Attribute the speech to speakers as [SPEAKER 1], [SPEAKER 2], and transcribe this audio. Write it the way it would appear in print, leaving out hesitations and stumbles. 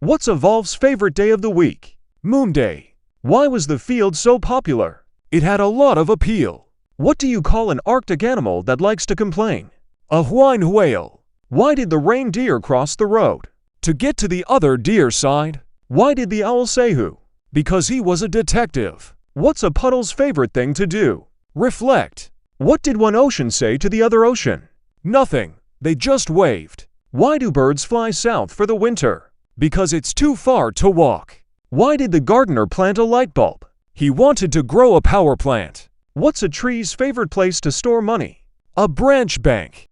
[SPEAKER 1] What's Evolve's favorite day of the week? Moon Day. Why was the field so popular? It had a lot of appeal. What do you call an Arctic animal that likes to complain? A Hawaiian whale. Why did the reindeer cross the road? To get to the other deer side. Why did the owl say who? Because he was a detective. What's a puddle's favorite thing to do? Reflect. What did one ocean say to the other ocean? Nothing. They just waved. Why do birds fly south for the winter? Because it's too far to walk. Why did the gardener plant a light bulb? He wanted to grow a power plant. What's a tree's favorite place to store money? A branch bank.